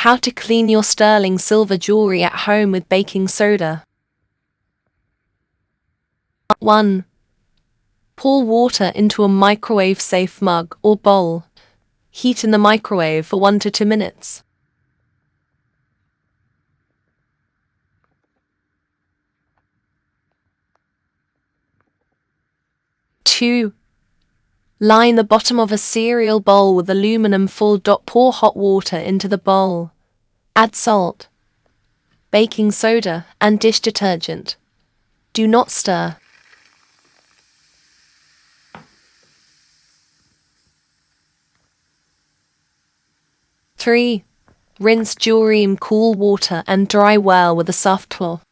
How to clean your sterling silver jewelry at home with baking soda. 1. Pour water into a microwave-safe mug or bowl. Heat in the microwave for 1 to 2 minutes. 2. Line the bottom of a cereal bowl with aluminum foil. Pour hot water into the bowl. Add salt, baking soda, and dish detergent. Do not stir. 3. Rinse jewelry in cool water and dry well with a soft cloth.